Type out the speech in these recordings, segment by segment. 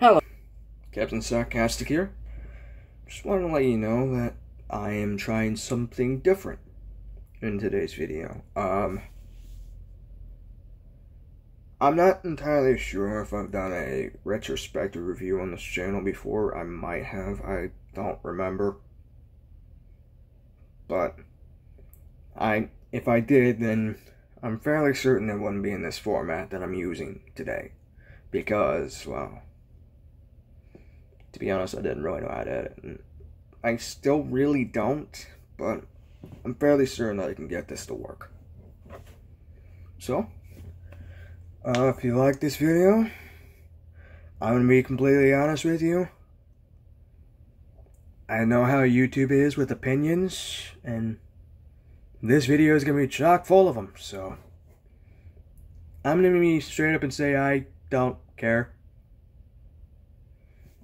Hello, Captain Sarcastic here. Just wanted to let you know that I am trying something different in today's video. I'm not entirely sure if I've done a retrospective review on this channel before. I might have, I don't remember. But if I did, then I'm fairly certain it wouldn't be in this format that I'm using today. Because, well, to be honest, I didn't really know how to edit. And I still really don't, but I'm fairly certain that I can get this to work. So, if you like this video, I'm going to be completely honest with you. I know how YouTube is with opinions, and this video is going to be chock full of them, so I'm going to be straight up and say I don't care.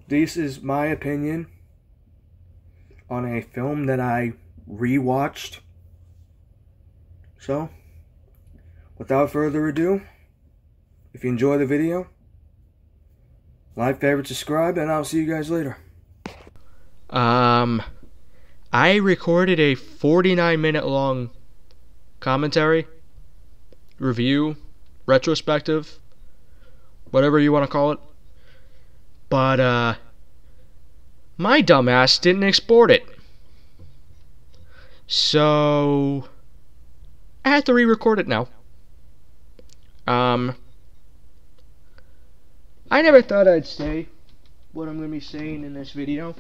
This is my opinion on a film that I rewatched. So, without further ado, if you enjoy the video, like, favorite, subscribe, and I'll see you guys later. I recorded a 49-minute long commentary, review, retrospective, whatever you want to call it. But, my dumbass didn't export it. So, I had to re-record it now. I never thought I'd say what I'm going to be saying in this video.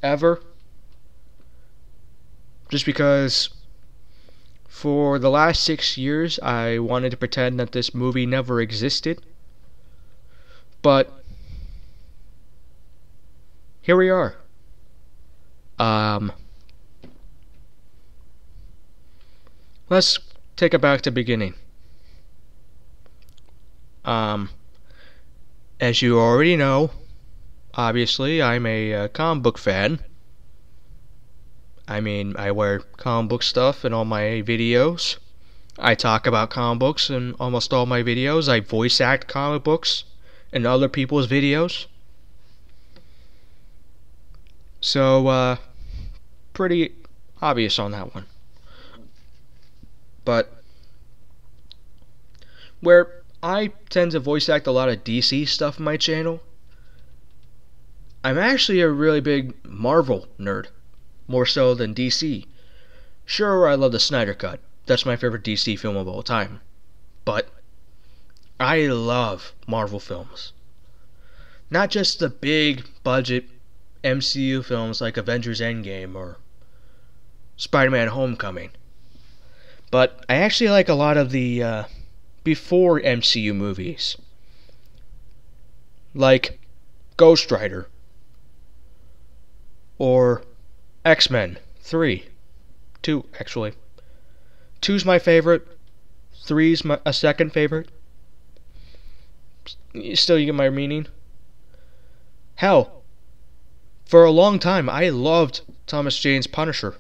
Ever. Just because for the last 6 years I wanted to pretend that this movie never existed. But here we are. Let's take it back to the beginning. As you already know, obviously, I'm a comic book fan. I mean, I wear comic book stuff in all my videos. I talk about comic books in almost all my videos. I voice act comic books in other people's videos. So, pretty obvious on that one. But where I tend to voice act a lot of DC stuff on my channel, I'm actually a really big Marvel nerd, more so than DC. Sure, I love the Snyder Cut. That's my favorite DC film of all time. But I love Marvel films. Not just the big budget MCU films like Avengers Endgame or Spider-Man Homecoming. But I actually like a lot of the before MCU movies. Like Ghost Rider. Or X-Men 2 actually. 2's my favorite. 3's a second favorite. Still, you get my meaning? Hell, for a long time I loved Thomas Jane's Punisher.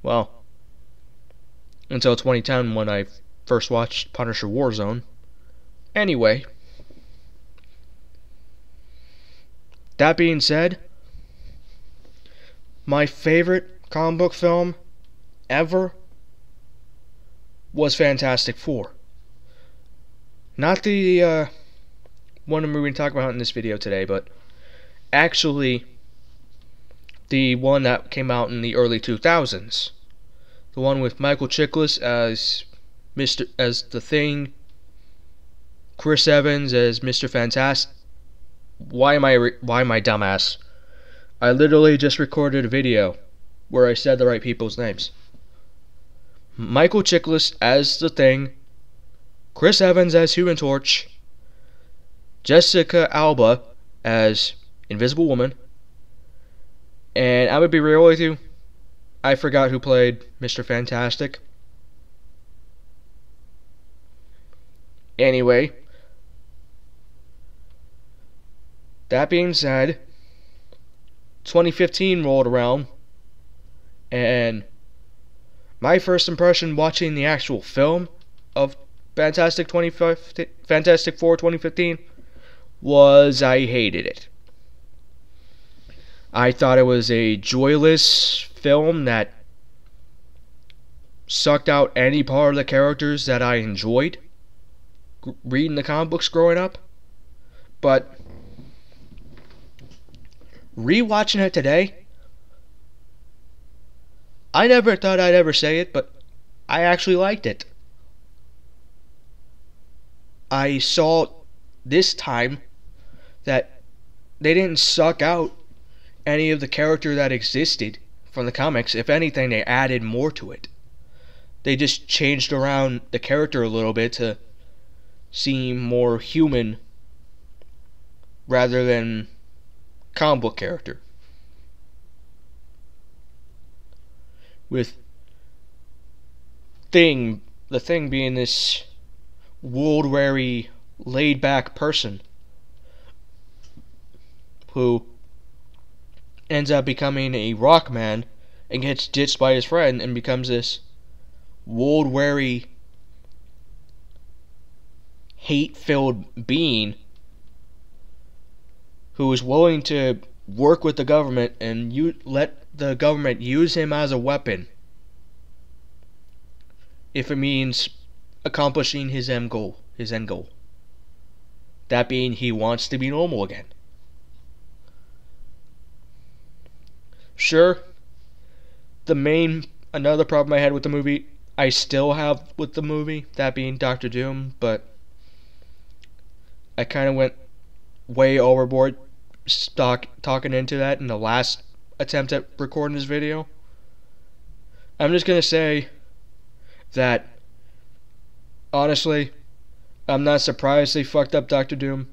Well, until 2010 when I first watched Punisher Warzone. Anyway, that being said, my favorite comic book film ever was Fantastic Four. Not the one we're going to talk about in this video today, but actually the one that came out in the early 2000s. The one with Michael Chiklis as the Thing, Chris Evans as Mr. Fantastic. Why am I dumbass? I literally just recorded a video where I said the right people's names. Michael Chiklis as the Thing, Chris Evans as Human Torch, Jessica Alba as Invisible Woman, and I'm gonna be real with you, I forgot who played Mr. Fantastic. Anyway, that being said, 2015 rolled around, and my first impression watching the actual film of Fantastic Four 2015 was I hated it. I thought it was a joyless film that sucked out any part of the characters that I enjoyed reading the comic books growing up. But rewatching it today, I never thought I'd ever say it, but I actually liked it. I saw this time that they didn't suck out any of the character that existed from the comics. If anything, they added more to it. They just changed around the character a little bit to seem more human rather than comic book character. With the Thing being this world-weary, laid-back person who ends up becoming a rock man and gets ditched by his friend and becomes this world-weary, hate-filled being who is willing to work with the government and let the government use him as a weapon if it means accomplishing his end goal. That being, he wants to be normal again. Sure, another problem I had with the movie, I still have with the movie, that being Doctor Doom, but I kind of went way overboard talking into that in the last attempt at recording this video. I'm just going to say that, honestly, I'm not surprised they fucked up Doctor Doom.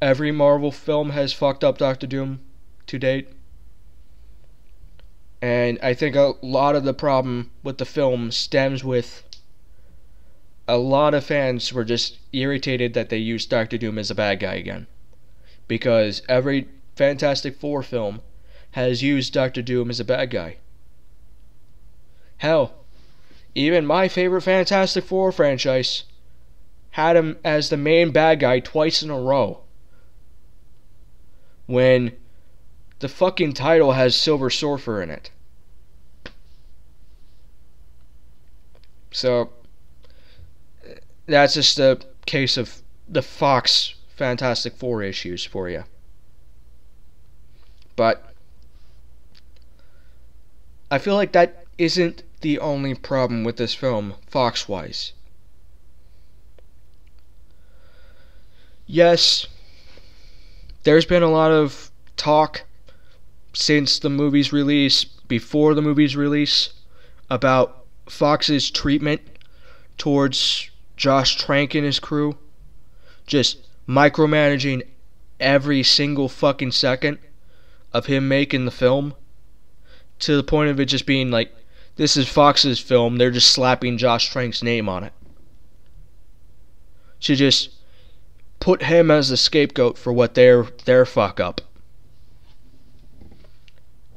Every Marvel film has fucked up Doctor Doom to date. And I think a lot of the problem with the film stems with a lot of fans were just irritated that they used Doctor Doom as a bad guy again. Because every Fantastic Four film has used Doctor Doom as a bad guy. Hell, even my favorite Fantastic Four franchise had him as the main bad guy twice in a row. When the fucking title has Silver Surfer in it. So, that's just a case of the Fox Fantastic Four issues for you. But I feel like that isn't the only problem with this film, Fox-wise. Yes, there's been a lot of talk since the movie's release, before the movie's release, about Fox's treatment towards Josh Trank and his crew. Just micromanaging every single fucking second of him making the film, to the point of it just being like, this is Fox's film, they're just slapping Josh Trank's name on it. To just put him as the scapegoat for what their fuck up.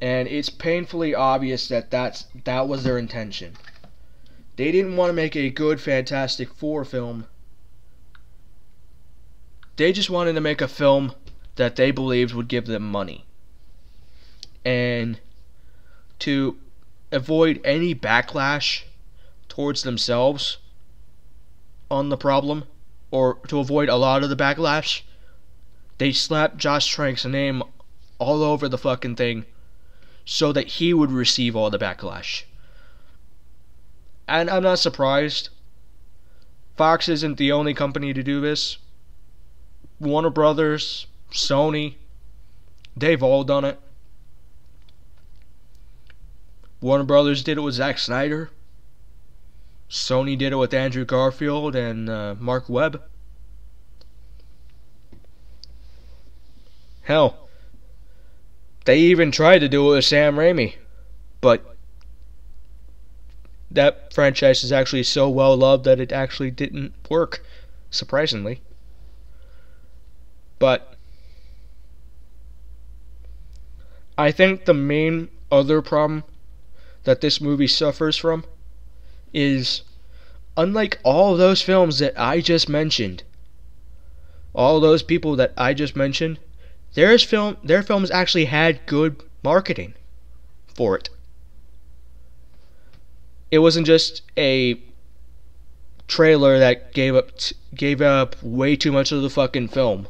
And it's painfully obvious that that was their intention. They didn't want to make a good Fantastic Four film. They just wanted to make a film that they believed would give them money. And to avoid any backlash towards themselves on the problem, or to avoid a lot of the backlash, they slapped Josh Trank's name all over the fucking thing so that he would receive all the backlash. And I'm not surprised. Fox isn't the only company to do this. Warner Brothers, Sony, they've all done it. Warner Brothers did it with Zack Snyder. Sony did it with Andrew Garfield and Mark Webb. Hell, they even tried to do it with Sam Raimi. But that franchise is actually so well loved that it actually didn't work, surprisingly. But I think the main other problem that this movie suffers from is, unlike all of those films that I just mentioned, all those people that I just mentioned, their films actually had good marketing for it. It wasn't just a trailer that gave up way too much of the fucking film,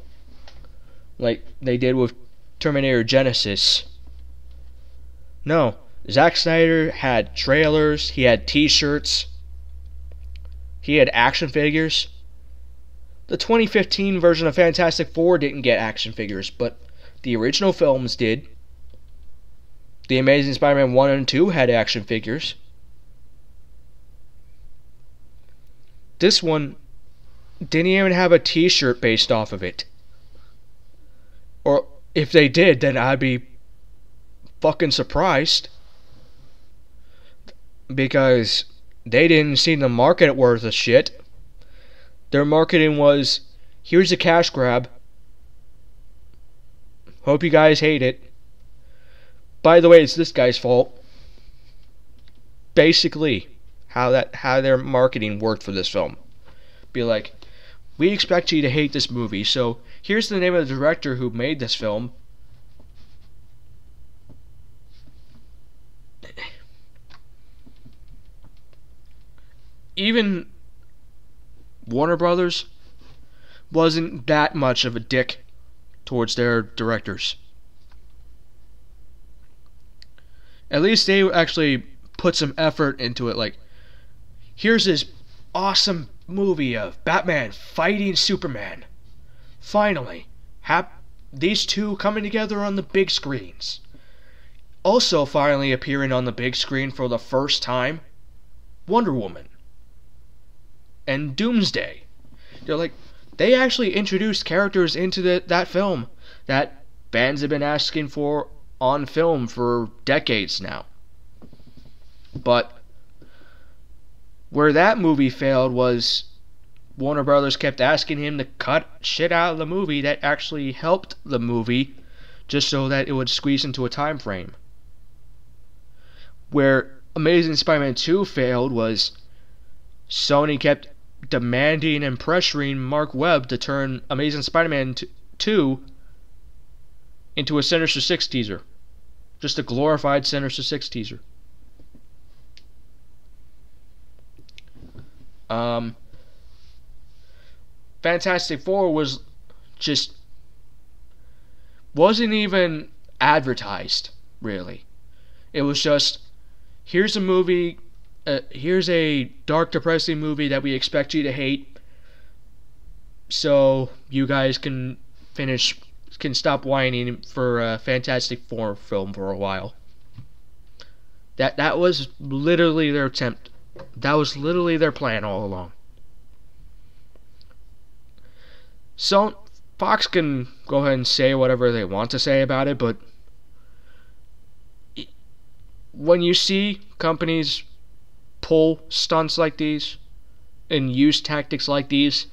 like they did with Terminator Genesis. No, Zack Snyder had trailers, he had t-shirts, he had action figures. The 2015 version of Fantastic Four didn't get action figures, but the original films did. The Amazing Spider-Man 1 and 2 had action figures. This one didn't even have a t-shirt based off of it. Or if they did, then I'd be fucking surprised. Because they didn't seem to market it worth a shit. Their marketing was, here's a cash grab. Hope you guys hate it. By the way, it's this guy's fault. Basically, how their marketing worked for this film. Be like, we expect you to hate this movie, so here's the name of the director who made this film. Even Warner Brothers wasn't that much of a dick towards their directors. At least they actually put some effort into it, like, here's this awesome movie of Batman fighting Superman. Finally, these two coming together on the big screens. Also finally appearing on the big screen for the first time, Wonder Woman and Doomsday. They're like, they actually introduced characters into that film that fans have been asking for on film for decades now. But where that movie failed was Warner Brothers kept asking him to cut shit out of the movie that actually helped the movie just so that it would squeeze into a time frame. Where Amazing Spider-Man 2 failed was Sony kept demanding and pressuring Mark Webb to turn Amazing Spider-Man 2 into a Sinister Six teaser. Just a glorified Sinister Six teaser. Fantastic Four wasn't even advertised, really. It was just, here's a movie, here's a dark, depressing movie that we expect you to hate, so you guys can stop whining for a Fantastic Four film for a while. That was literally their attempt. That was literally their plan all along. So Fox can go ahead and say whatever they want to say about it, but when you see companies pull stunts like these and use tactics like these,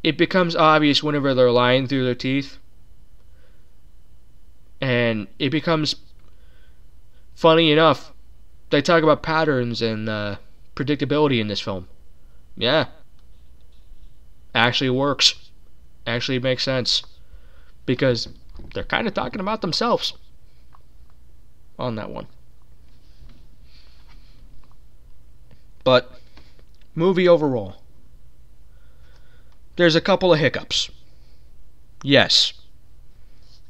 it becomes obvious whenever they're lying through their teeth. And it becomes funny enough. They talk about patterns and predictability in this film. Yeah. Actually works. Actually makes sense. Because they're kind of talking about themselves on that one. But movie overall, there's a couple of hiccups. Yes,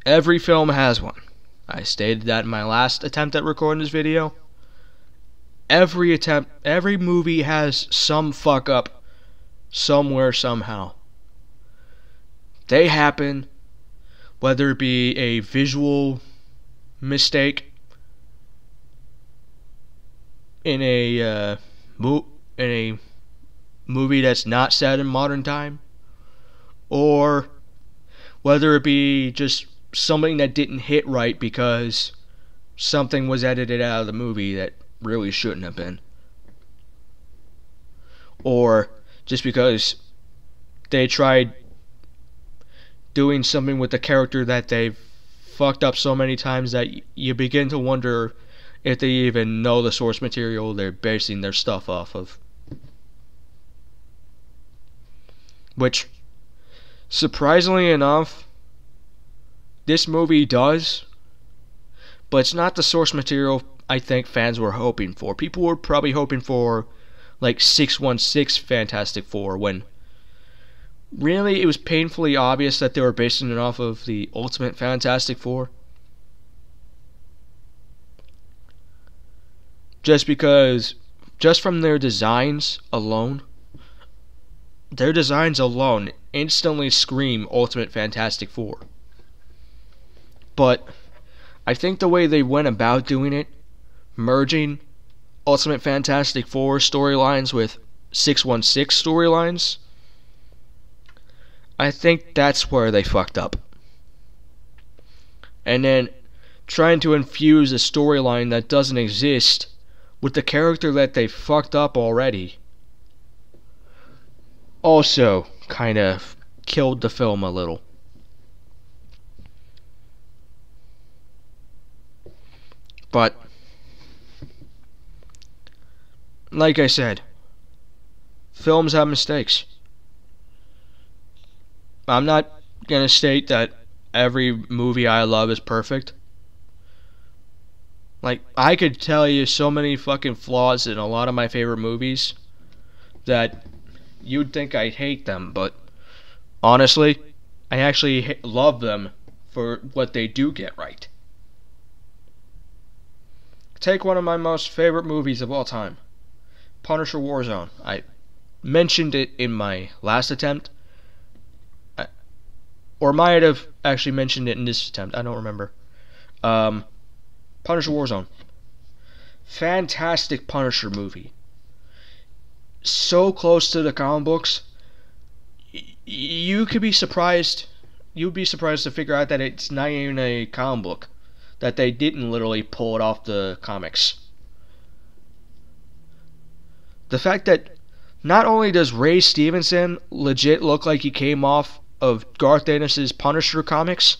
every film has one. I stated that in my last attempt at recording this video. Every movie has some fuck up somewhere, somehow. They happen, whether it be a visual mistake in a movie that's not set in modern time, or whether it be just something that didn't hit right because something was edited out of the movie that really shouldn't have been, or just because they tried doing something with the character that they've fucked up so many times that you begin to wonder if they even know the source material they're basing their stuff off of. Which Surprisingly enough, this movie does, but it's not the source material I think fans were hoping for. People were probably hoping for like 616 Fantastic Four, when really it was painfully obvious that they were basing it off of the Ultimate Fantastic Four. Just because, just from their designs alone instantly scream Ultimate Fantastic Four. But I think the way they went about doing it, merging Ultimate Fantastic Four storylines with 616 storylines, I think that's where they fucked up. And then trying to infuse a storyline that doesn't exist with the character that they fucked up already also kind of killed the film a little. But like I said, films have mistakes. I'm not gonna state that every movie I love is perfect. Like, I could tell you so many fucking flaws in a lot of my favorite movies that you'd think I'd hate them, but honestly, I actually love them for what they do get right. Take one of my most favorite movies of all time, Punisher Warzone. I mentioned it in my last attempt, or might have actually mentioned it in this attempt, I don't remember. Punisher Warzone. Fantastic Punisher movie. So close to the comic books. You could be surprised. You'd be surprised to figure out that it's not even a comic book. That they didn't literally pull it off the comics. The fact that not only does Ray Stevenson legit look like he came off of Garth Ennis' Punisher comics,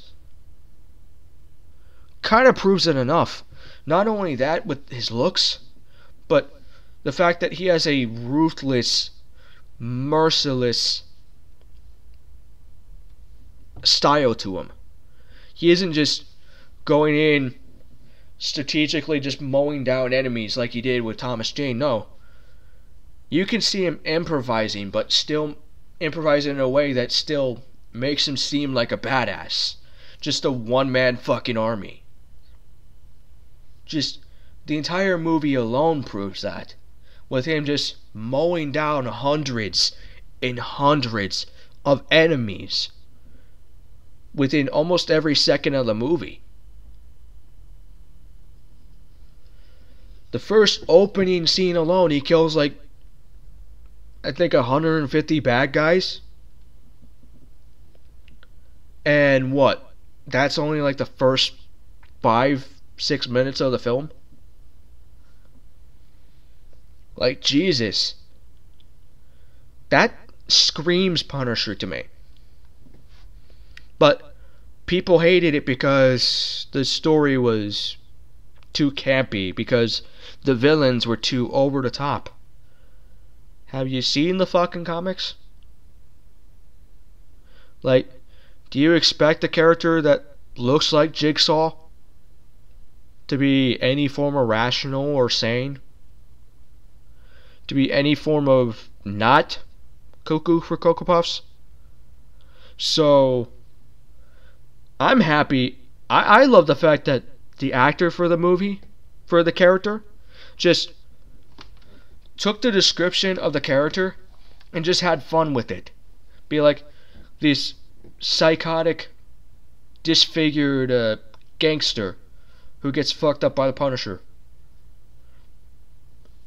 kind of proves it enough. Not only that with his looks, but the fact that he has a ruthless, merciless style to him. He isn't just going in strategically just mowing down enemies like he did with Thomas Jane. No. You can see him improvising, but still improvising in a way that still makes him seem like a badass. Just a one-man fucking army. Just the entire movie alone proves that, with him just mowing down hundreds and hundreds of enemies within almost every second of the movie. The first opening scene alone, he kills like, I think 150 bad guys. And what? That's only like the first 5-6 minutes of the film? Like, Jesus. That screams Punisher to me. But people hated it because the story was too campy, because the villains were too over the top. Have you seen the fucking comics? Like, do you expect a character that looks like Jigsaw to be any form of rational or sane? To be any form of not cuckoo for Cocoa Puffs? So, I'm happy. I love the fact that the actor for the movie, for the character, just took the description of the character and just had fun with it. Be like this psychotic, disfigured gangster who gets fucked up by the Punisher.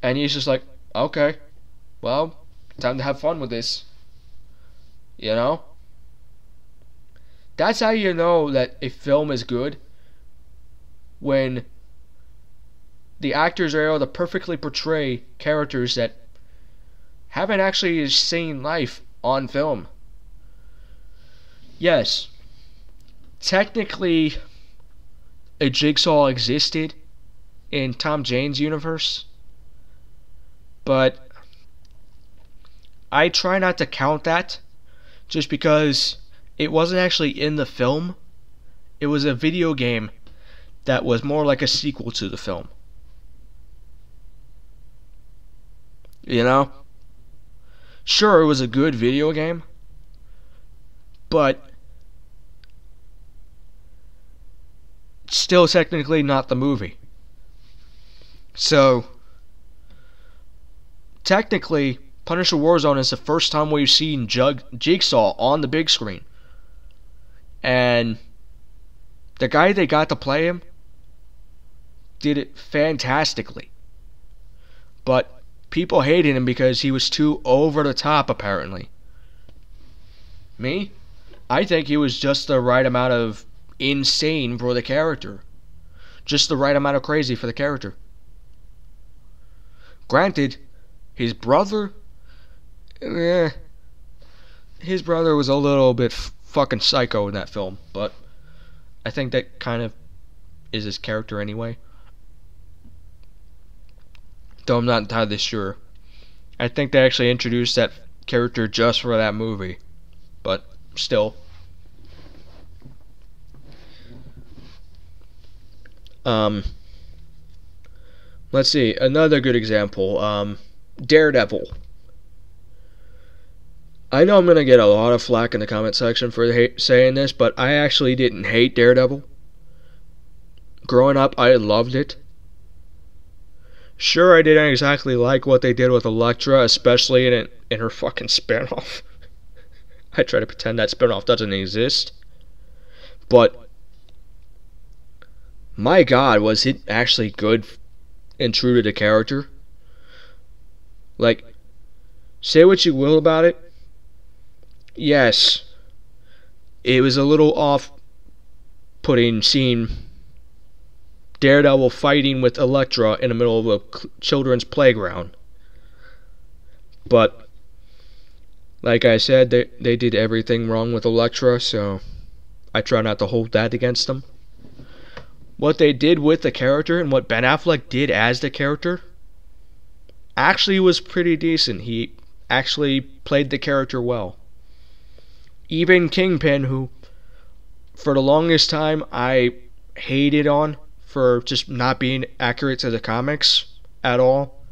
And he's just like, okay, well, time to have fun with this. You know? That's how you know that a film is good, when the actors are able to perfectly portray characters that haven't actually seen life on film. Yes, technically a Jigsaw existed in Tom Jane's universe, but I try not to count that, just because it wasn't actually in the film. It was a video game that was more like a sequel to the film. You know? Sure, it was a good video game, but still technically not the movie. So, technically, Punisher Warzone is the first time we've seen Jigsaw on the big screen. And the guy they got to play him did it fantastically. But people hated him because he was too over the top, apparently. Me? I think he was just the right amount of insane for the character. Just the right amount of crazy for the character. Granted, his brother... his brother was a little bit fucking psycho in that film, but I think that kind of is his character anyway. Though I'm not entirely sure. I think they actually introduced that character just for that movie, but still. Let's see, another good example, Daredevil. I know I'm going to get a lot of flack in the comment section for saying this, but I actually didn't hate Daredevil. Growing up, I loved it. Sure, I didn't exactly like what they did with Elektra, especially in her fucking spinoff. I try to pretend that spinoff doesn't exist. But, my god, was it actually good and true to the character? Like, say what you will about it. Yes, it was a little off-putting seeing Daredevil fighting with Elektra in the middle of a children's playground. But, like I said, they did everything wrong with Elektra, so I try not to hold that against them. What they did with the character and what Ben Affleck did as the character actually was pretty decent. He actually played the character well. Even Kingpin, who for the longest time I hated on for just not being accurate to the comics at all,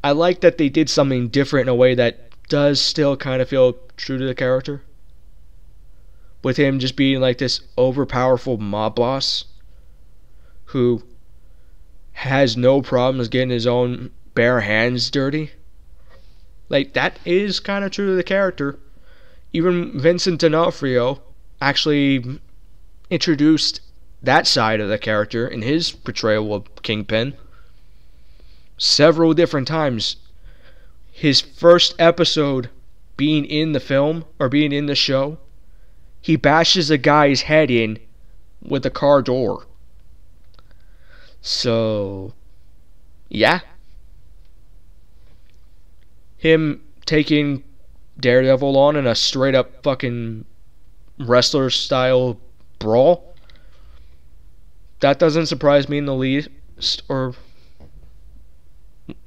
I like that they did something different in a way that does still kind of feel true to the character. With him just being like this overpowerful mob boss who has no problems getting his own bare hands dirty. Like, that is kind of true to the character. Even Vincent D'Onofrio actually introduced that side of the character in his portrayal of Kingpin several different times. His first episode being in the film, or being in the show, he bashes a guy's head in with a car door. So, yeah. Him taking Daredevil on in a straight up fucking wrestler style brawl, that doesn't surprise me in the least, or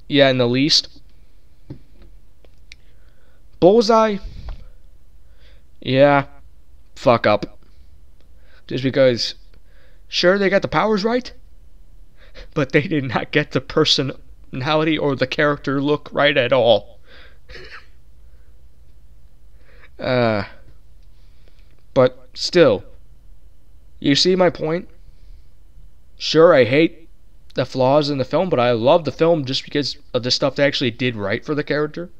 yeah, in the least. Bullseye, yeah, fuck up. Just because, sure, they got the powers right, but they did not get the personality or the character look right at all. But still, you see my point? Sure, I hate the flaws in the film, but I love the film just because of the stuff they actually did right for the character.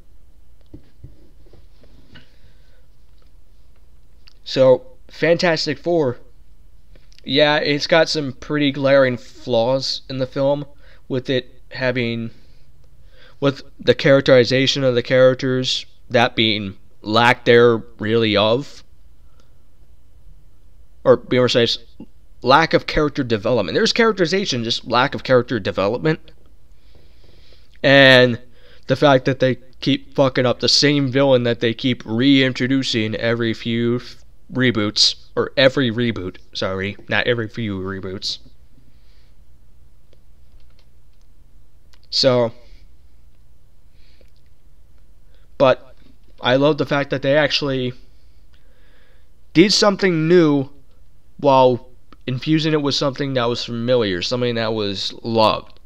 So, Fantastic Four, yeah, it's got some pretty glaring flaws in the film, with it having, with the characterization of the characters, that being lack there really of, or be more precise, lack of character development. There's characterization, just lack of character development. And the fact that they keep fucking up the same villain that they keep reintroducing every few reboots, or every reboot, sorry, not every few reboots. So, but I love the fact that they actually did something new while infusing it with something that was familiar, something that was loved.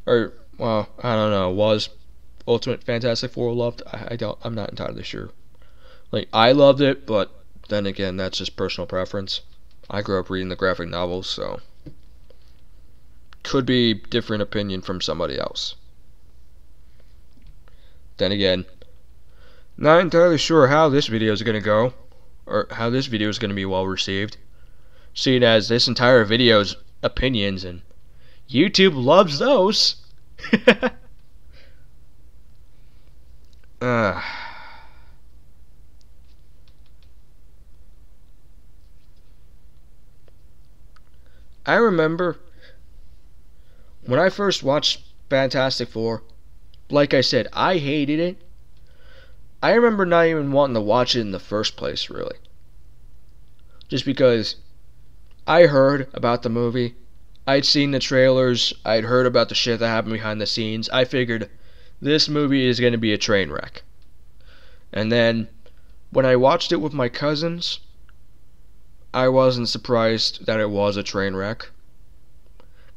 Or, well, I don't know, was Ultimate Fantastic Four loved? I'm not entirely sure. Like, I loved it, but then again, that's just personal preference. I grew up reading the graphic novels, so could be different opinion from somebody else. Then again, not entirely sure how this video is going to go, or how this video is going to be well received, seeing as this entire video's opinions, and YouTube loves those. I remember when I first watched Fantastic Four, like I said, I hated it. I remember not even wanting to watch it in the first place, really. Just because I heard about the movie, I'd seen the trailers, I'd heard about the shit that happened behind the scenes. I figured this movie is going to be a train wreck. And then, when I watched it with my cousins, I wasn't surprised that it was a train wreck.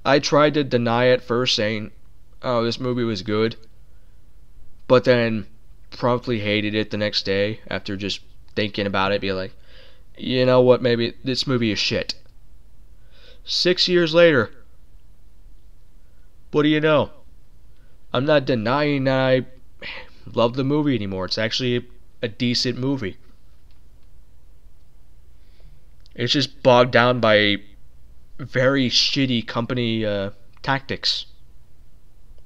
I tried to deny it first, saying, oh, this movie was good. But then promptly hated it the next day after just thinking about it, be like, you know what, maybe this movie is shit. 6 years later, what do you know? I'm not denying that I love the movie anymore. It's actually a decent movie. It's just bogged down by very shitty company tactics.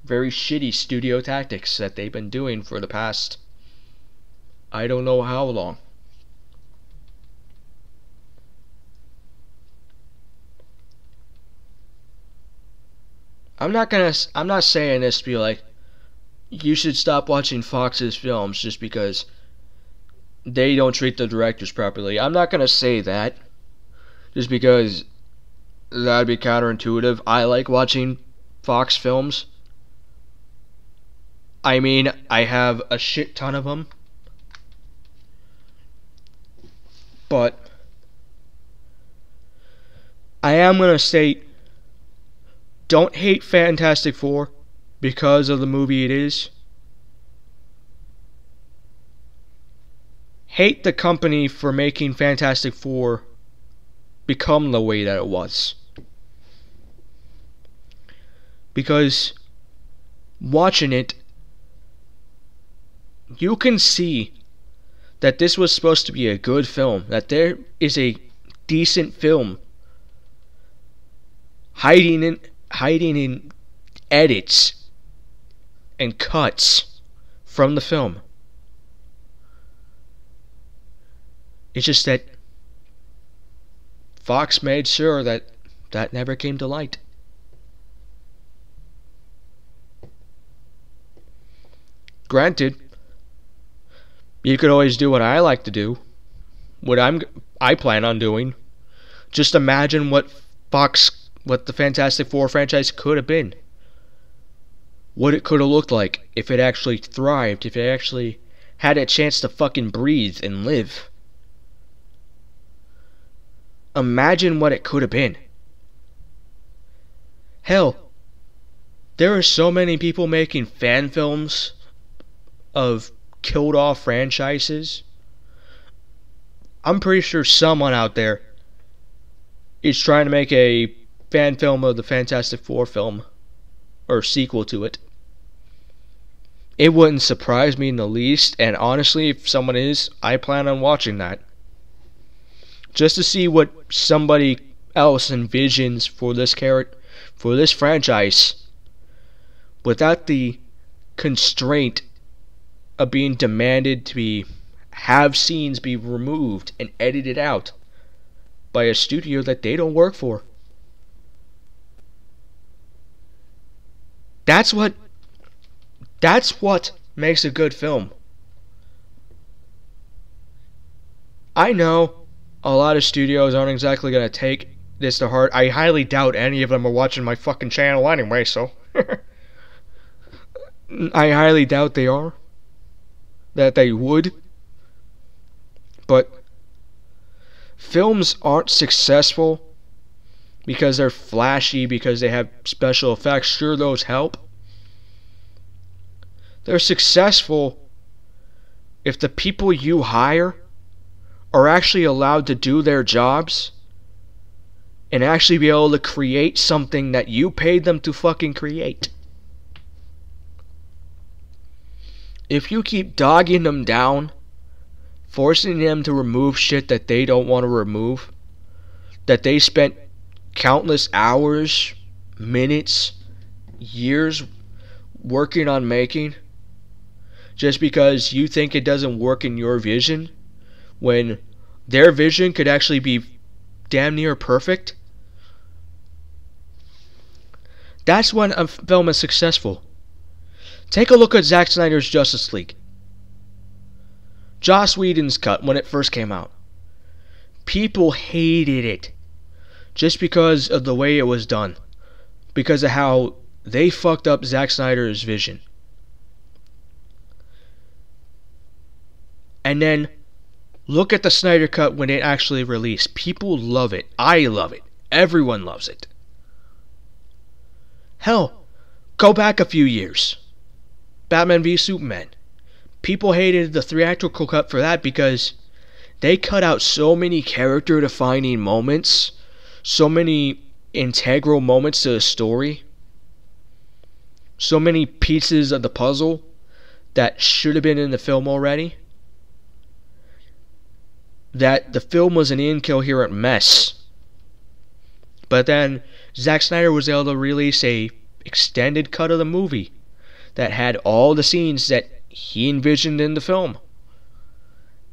Very shitty studio tactics that they've been doing for the past, I don't know how long. I'm not saying this to be like, you should stop watching Fox's films just because they don't treat the directors properly. I'm not gonna say that just because that'd be counterintuitive. I like watching Fox films. I mean, I have a shit ton of them. But I am gonna state, don't hate Fantastic Four because of the movie it is. Hate the company for making Fantastic Four become the way that it was. Because watching it, you can see that this was supposed to be a good film, that there is a decent film hiding in edits and cuts from the film. It's just that Fox made sure that that never came to light. Granted, you could always do what I like to do, what I plan on doing. Just imagine what the Fantastic Four franchise could have been. What it could have looked like if it actually thrived, if it actually had a chance to fucking breathe and live. Imagine what it could have been. Hell, there are so many people making fan films of killed off franchises. I'm pretty sure someone out there is trying to make a fan film of the Fantastic Four film, or sequel to it. It wouldn't surprise me in the least, and honestly, if someone is, I plan on watching that. Just to see what somebody else envisions for this franchise, without the constraint of being demanded to have scenes be removed and edited out by a studio that they don't work for. That's what makes a good film. I know a lot of studios aren't exactly going to take this to heart. I highly doubt any of them are watching my fucking channel anyway, so I highly doubt they are. That they would. But films aren't successful because they're flashy, because they have special effects. Sure, those help. They're successful if the people you hire are actually allowed to do their jobs and actually be able to create something that you paid them to fucking create. If you keep dogging them down, forcing them to remove shit that they don't want to remove, that they spent countless hours, minutes, years working on making, just because you think it doesn't work in your vision, when their vision could actually be damn near perfect, that's when a film is successful. Take a look at Zack Snyder's Justice League. Joss Whedon's cut when it first came out. People hated it just because of the way it was done, because of how they fucked up Zack Snyder's vision. And then look at the Snyder Cut when it actually released. People love it. I love it. Everyone loves it. Hell, go back a few years. Batman v Superman. People hated the theatrical cut for that because they cut out so many character-defining moments, so many integral moments to the story, so many pieces of the puzzle that should have been in the film already, that the film was an incoherent mess. But then Zack Snyder was able to release a extended cut of the movie that had all the scenes that he envisioned in the film,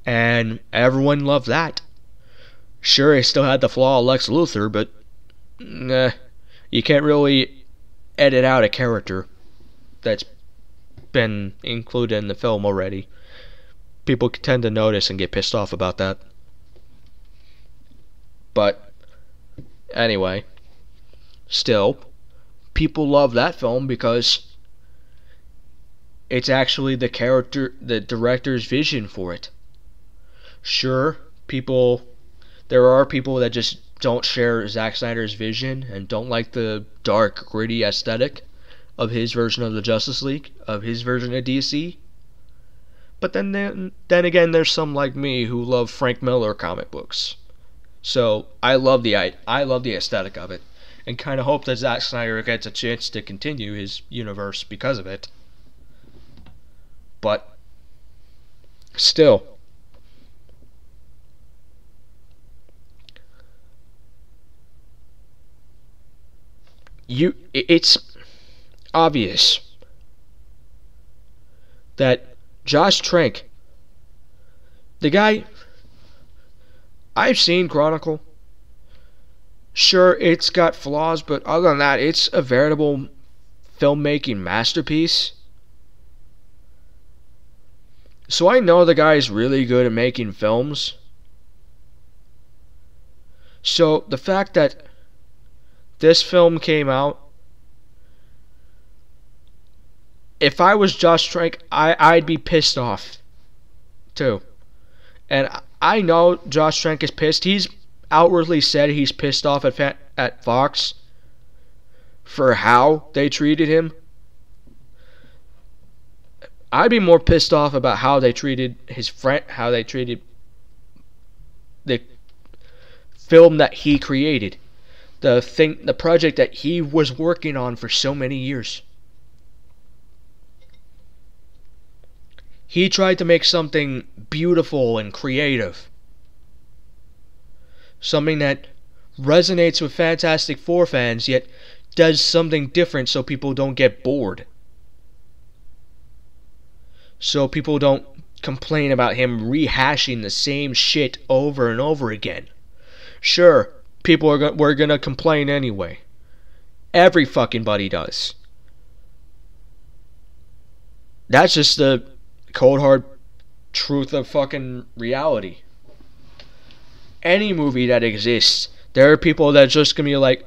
and everyone loved that. Sure, it still had the flaw of Lex Luthor, but you can't really edit out a character that's been included in the film already. People tend to notice and get pissed off about that. But anyway, still, people love that film because it's actually the director's vision for it. Sure, there are people that just don't share Zack Snyder's vision and don't like the dark, gritty aesthetic of his version of the Justice League, of his version of DC. But then again, there's some like me who love Frank Miller comic books. So I love the aesthetic of it, and kind of hope that Zack Snyder gets a chance to continue his universe because of it. But still, it's obvious that Josh Trank, the guy, I've seen Chronicle. Sure, it's got flaws, but other than that, it's a veritable filmmaking masterpiece. So I know the guy's really good at making films. So the fact that this film came out, if I was Josh Trank, I'd be pissed off too. And I know Josh Trank is pissed. He's outwardly said he's pissed off at Fox for how they treated him. I'd be more pissed off about how they treated his friend, how they treated the film that he created, the project that he was working on for so many years. He tried to make something beautiful and creative, something that resonates with Fantastic Four fans, yet does something different so people don't get bored. So people don't complain about him rehashing the same shit over and over again. Sure, we're gonna complain anyway. Every fucking buddy does. That's just the cold hard truth of fucking reality. Any movie that exists, there are people that are just gonna be like,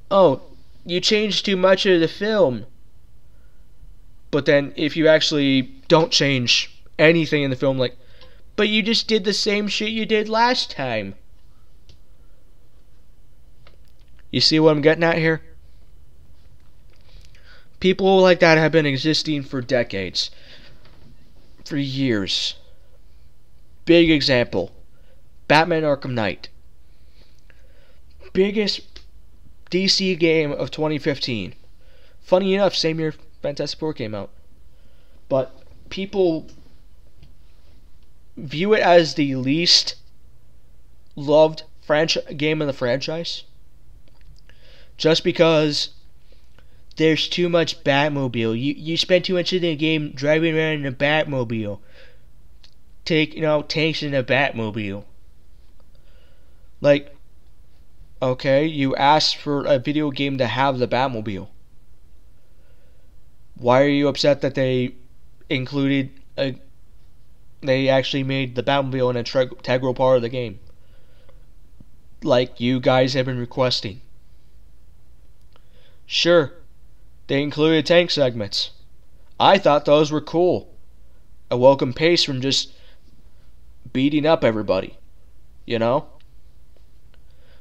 oh, you changed too much of the film. But then if you actually don't change anything in the film, like But you just did the same shit you did last time. You see what I'm getting at here? People like that have been existing for decades. For years. Big example. Batman Arkham Knight. Biggest DC game of 2015. Funny enough, same year Fantastic Four came out. But people view it as the least loved game in the franchise. Just because there's too much Batmobile. You spend too much of the game driving around in a Batmobile. Tanks in a Batmobile. Like, okay, you asked for a video game to have the Batmobile. Why are you upset that they actually made the Batmobile an integral part of the game? Like you guys have been requesting. Sure, they included tank segments. I thought those were cool. A welcome pace from just beating up everybody. You know?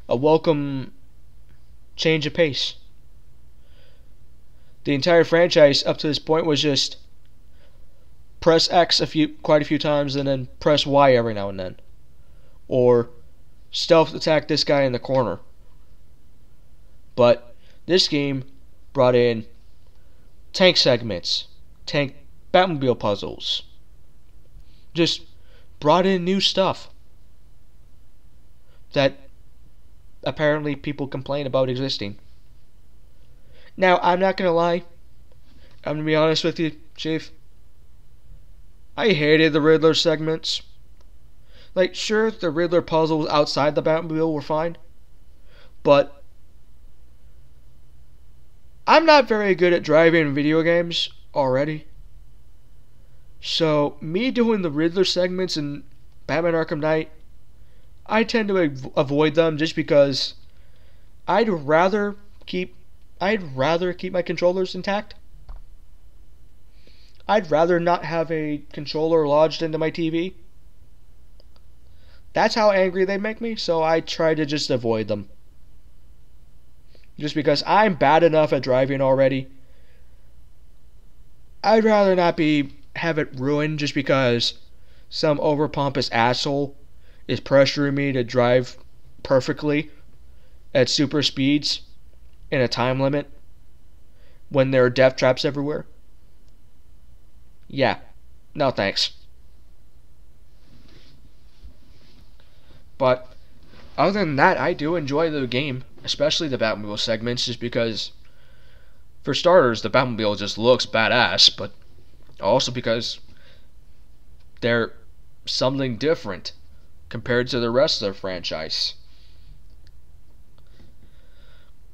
A welcome change of pace. The entire franchise up to this point was just press X quite a few times and then press Y every now and then. Or stealth attack this guy in the corner. But this game brought in tank segments, tank Batmobile puzzles. Just brought in new stuff that apparently people complain about existing. Now, I'm not gonna lie. I'm gonna be honest with you, Chief. I hated the Riddler segments. Like, sure, the Riddler puzzles outside the Batmobile were fine. But I'm not very good at driving video games already. So, me doing the Riddler segments in Batman Arkham Knight, I tend to avoid them just because I'd rather keep my controllers intact. I'd rather not have a controller lodged into my TV. That's how angry they make me, so I try to just avoid them. Just because I'm bad enough at driving already. I'd rather not have it ruined just because some overpompous asshole is pressuring me to drive perfectly at super speeds in a time limit when there are death traps everywhere. Yeah, no thanks. But other than that, I do enjoy the game, especially the Batmobile segments, just because, for starters, the Batmobile just looks badass, but also because they're something different compared to the rest of the franchise.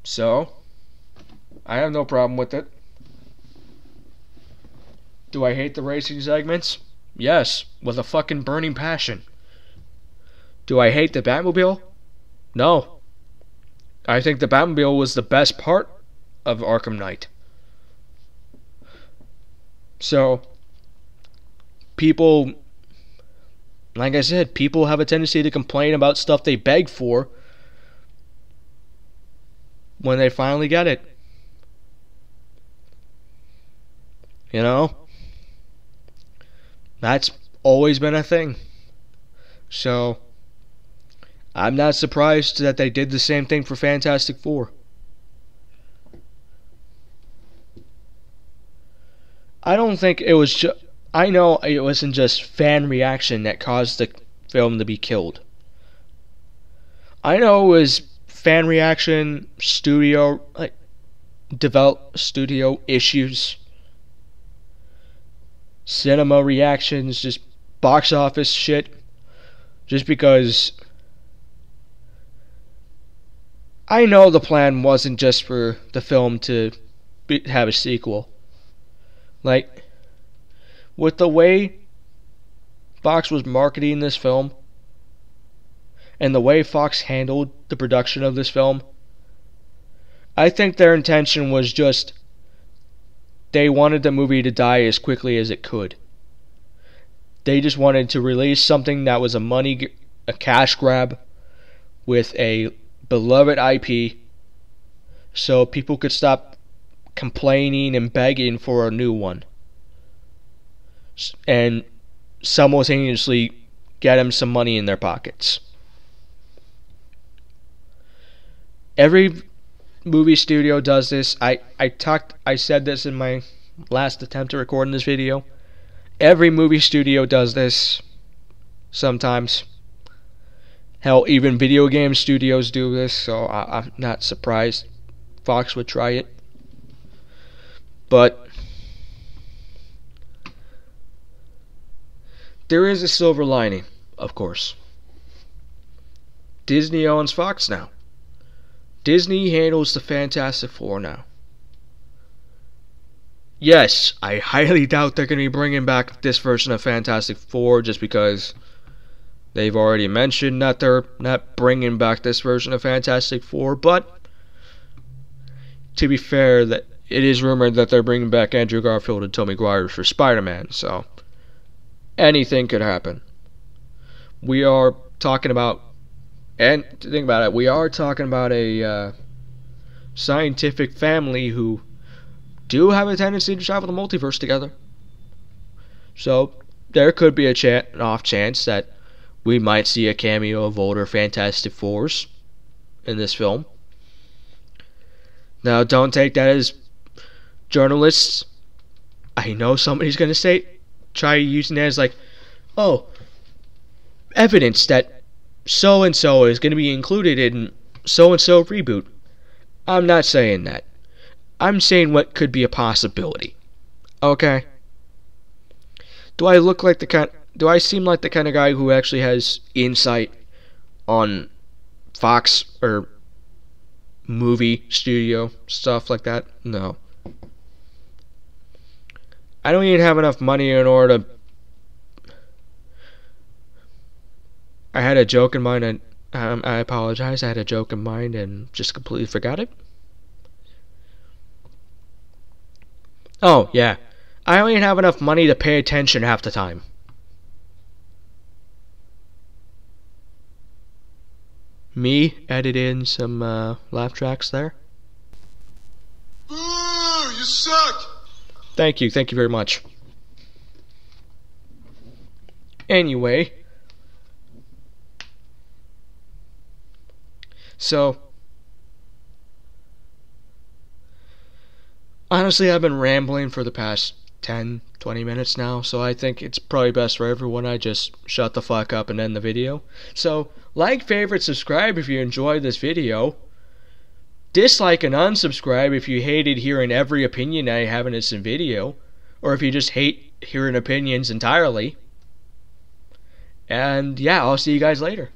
So, I have no problem with it. Do I hate the racing segments? Yes, with a fucking burning passion. Do I hate the Batmobile? No. I think the Batmobile was the best part of Arkham Knight. So, people, like I said, people have a tendency to complain about stuff they beg for when they finally get it. You know? That's always been a thing. So, I'm not surprised that they did the same thing for Fantastic Four. I don't think it was I know it wasn't just fan reaction that caused the film to be killed. I know it was fan reaction, studio issues, cinema reactions, just box office shit. Just because I know the plan wasn't just for the film to have a sequel. Like, with the way Fox was marketing this film, and the way Fox handled the production of this film, I think their intention was just they wanted the movie to die as quickly as it could. They just wanted to release something that was a cash grab with a beloved IP, so people could stop complaining and begging for a new one, and simultaneously get them some money in their pockets. Every movie studio does this. I said this in my last attempt to record in this video. Every movie studio does this sometimes. Hell, even video game studios do this, so I'm not surprised Fox would try it. But there is a silver lining, of course. Disney owns Fox now. Disney handles the Fantastic Four now. Yes, I highly doubt they're going to be bringing back this version of Fantastic Four, just because they've already mentioned that they're not bringing back this version of Fantastic Four. But to be fair, that it is rumored that they're bringing back Andrew Garfield and Tobey Maguire for Spider-Man, so anything could happen. We are talking about, and to think about it, we are talking about a scientific family who do have a tendency to travel the multiverse together. So there could be an off chance that we might see a cameo of older Fantastic Fours in this film. Now, don't take that as journalists. I know somebody's going to try using that as like, oh, evidence that so-and-so is going to be included in so-and-so reboot. I'm not saying that. I'm saying what could be a possibility. Okay? Do I seem like the kind of guy who actually has insight on Fox or movie studio stuff like that? No. I don't even have enough money in order to... I had a joke in mind, and I apologize. I had a joke in mind and just completely forgot it. Oh, yeah. I don't even have enough money to pay attention half the time. Me edit in some laugh tracks there. Boo! You suck! Thank you very much. Anyway, so honestly, I've been rambling for the past 10-20 minutes now, so I think it's probably best for everyone I just shut the fuck up and end the video. So, like, favorite, subscribe if you enjoyed this video. Dislike and unsubscribe if you hated hearing every opinion I have in this video, or if you just hate hearing opinions entirely. And yeah, I'll see you guys later.